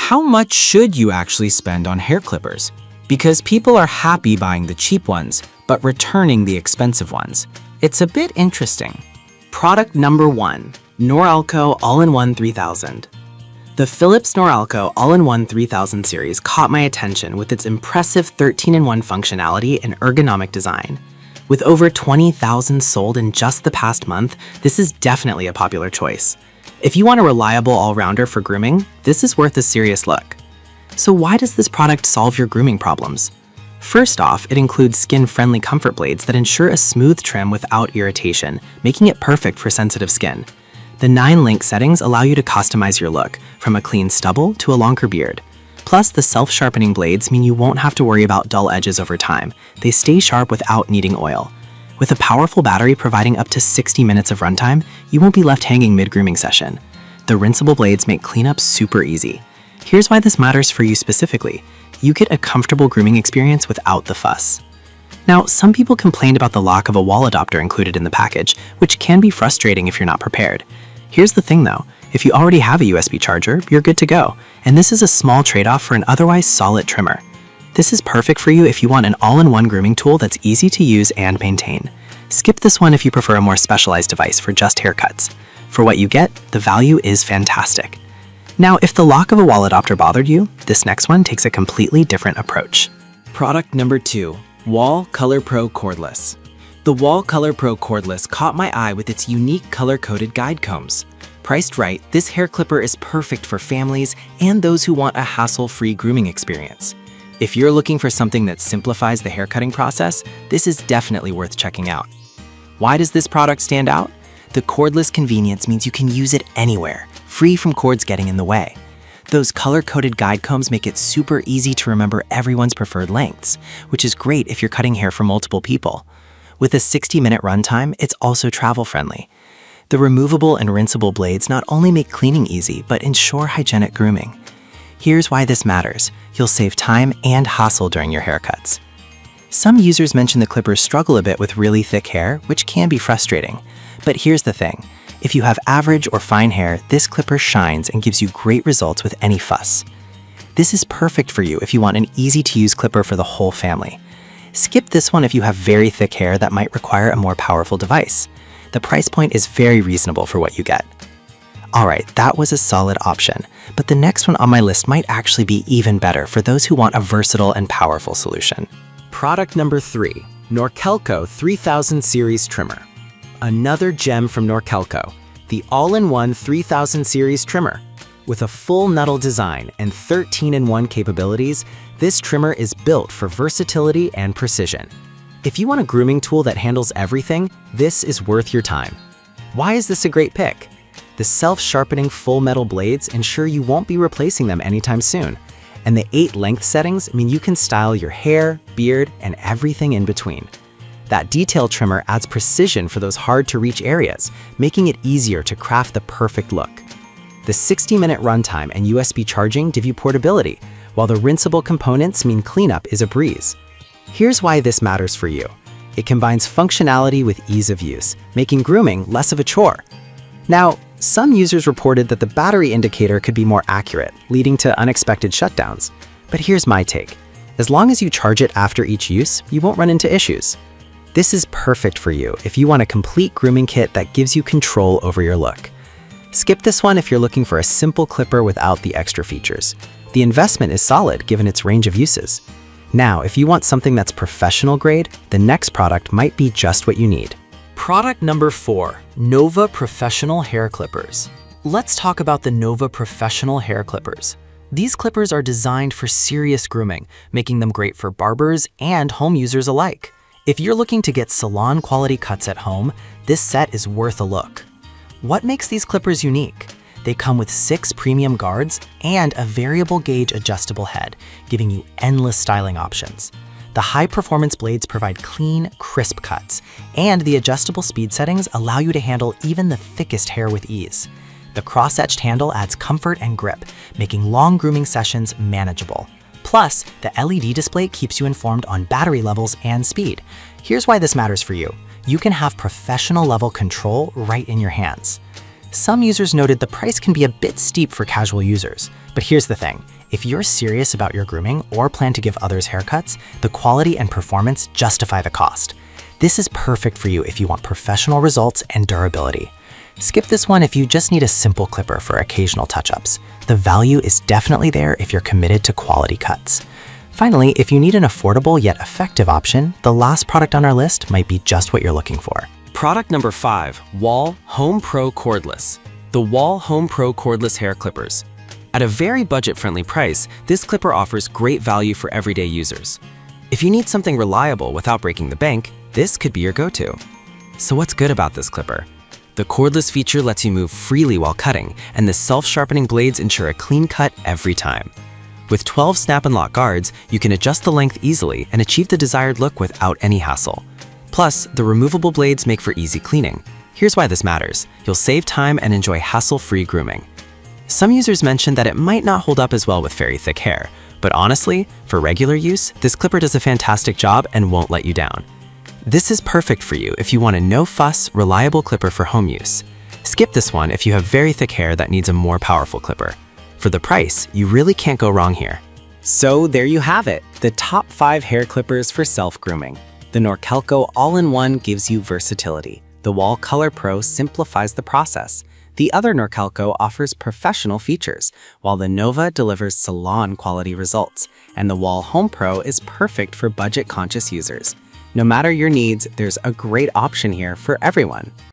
how much should you actually spend on hair clippers? Because people are happy buying the cheap ones, but returning the expensive ones. It's a bit interesting. Product number 1, Norelco All-in-One 3000. The Philips Norelco All-in-One 3000 series caught my attention with its impressive 13-in-1 functionality and ergonomic design. With over 20,000 sold in just the past month, this is definitely a popular choice. If you want a reliable all-rounder for grooming, this is worth a serious look. So why does this product solve your grooming problems? First off, it includes skin-friendly comfort blades that ensure a smooth trim without irritation, making it perfect for sensitive skin. The 9-link settings allow you to customize your look, from a clean stubble to a longer beard. Plus, the self-sharpening blades mean you won't have to worry about dull edges over time. They stay sharp without needing oil. With a powerful battery providing up to 60 minutes of runtime, you won't be left hanging mid-grooming session. The rinsable blades make cleanup super easy. Here's why this matters for you specifically. You get a comfortable grooming experience without the fuss. Now, some people complained about the lack of a wall adapter included in the package, which can be frustrating if you're not prepared. Here's the thing though, if you already have a USB charger, you're good to go, and this is a small trade-off for an otherwise solid trimmer. This is perfect for you if you want an all-in-one grooming tool that's easy to use and maintain. Skip this one if you prefer a more specialized device for just haircuts. For what you get, the value is fantastic. Now, if the lock of a wall adapter bothered you, this next one takes a completely different approach. Product number 2, Wall Color Pro Cordless. The Wall Color Pro Cordless caught my eye with its unique color-coded guide combs. Priced right, this hair clipper is perfect for families and those who want a hassle-free grooming experience. If you're looking for something that simplifies the haircutting process, this is definitely worth checking out. Why does this product stand out? The cordless convenience means you can use it anywhere, free from cords getting in the way. Those color-coded guide combs make it super easy to remember everyone's preferred lengths, which is great if you're cutting hair for multiple people. With a 60-minute runtime, it's also travel-friendly. The removable and rinsable blades not only make cleaning easy, but ensure hygienic grooming. Here's why this matters. You'll save time and hassle during your haircuts. Some users mention the clippers struggle a bit with really thick hair, which can be frustrating. But here's the thing. If you have average or fine hair, this clipper shines and gives you great results with any fuss. This is perfect for you if you want an easy-to-use clipper for the whole family. Skip this one if you have very thick hair that might require a more powerful device. The price point is very reasonable for what you get. Alright, that was a solid option, but the next one on my list might actually be even better for those who want a versatile and powerful solution. Product number 3, Norelco 3000 Series Trimmer. Another gem from Norelco, the all-in-one 3000 Series Trimmer. With a full nuddle design and 13-in-1 capabilities, this trimmer is built for versatility and precision. If you want a grooming tool that handles everything, this is worth your time. Why is this a great pick? The self-sharpening full metal blades ensure you won't be replacing them anytime soon, and the 8 length settings mean you can style your hair, beard, and everything in between. That detail trimmer adds precision for those hard-to-reach areas, making it easier to craft the perfect look. The 60-minute runtime and USB charging give you portability, while the rinsable components mean cleanup is a breeze. Here's why this matters for you. It combines functionality with ease of use, making grooming less of a chore. Now, some users reported that the battery indicator could be more accurate, leading to unexpected shutdowns. But here's my take. As long as you charge it after each use, you won't run into issues. This is perfect for you if you want a complete grooming kit that gives you control over your look. Skip this one if you're looking for a simple clipper without the extra features. The investment is solid given its range of uses. Now, if you want something that's professional grade, the next product might be just what you need. Product number 4, Nova Professional Hair Clippers. Let's talk about the Nova Professional Hair Clippers. These clippers are designed for serious grooming, making them great for barbers and home users alike. If you're looking to get salon-quality cuts at home, this set is worth a look. What makes these clippers unique? They come with 6 premium guards and a variable gauge adjustable head, giving you endless styling options. The high-performance blades provide clean, crisp cuts, and the adjustable speed settings allow you to handle even the thickest hair with ease. The cross-etched handle adds comfort and grip, making long grooming sessions manageable. Plus, the LED display keeps you informed on battery levels and speed. Here's why this matters for you. You can have professional-level control right in your hands. Some users noted the price can be a bit steep for casual users. But here's the thing. If you're serious about your grooming or plan to give others haircuts, the quality and performance justify the cost. This is perfect for you if you want professional results and durability. Skip this one if you just need a simple clipper for occasional touch-ups. The value is definitely there if you're committed to quality cuts. Finally, if you need an affordable yet effective option, the last product on our list might be just what you're looking for. Product number 5, Wahl Home Pro Cordless. The Wahl Home Pro Cordless Hair Clippers. At a very budget-friendly price, this clipper offers great value for everyday users. If you need something reliable without breaking the bank, this could be your go-to. So what's good about this clipper? The cordless feature lets you move freely while cutting, and the self-sharpening blades ensure a clean cut every time. With 12 snap and lock guards, you can adjust the length easily and achieve the desired look without any hassle. Plus, the removable blades make for easy cleaning. Here's why this matters. You'll save time and enjoy hassle-free grooming. Some users mentioned that it might not hold up as well with very thick hair, but honestly, for regular use, this clipper does a fantastic job and won't let you down. This is perfect for you if you want a no-fuss, reliable clipper for home use. Skip this one if you have very thick hair that needs a more powerful clipper. For the price, you really can't go wrong here. So there you have it, the top 5 hair clippers for self-grooming. The Norkelco All-in-One gives you versatility. The Wahl Color Pro simplifies the process. The other Norkelco offers professional features, while the Nova delivers salon-quality results. And the Wahl Home Pro is perfect for budget-conscious users. No matter your needs, there's a great option here for everyone.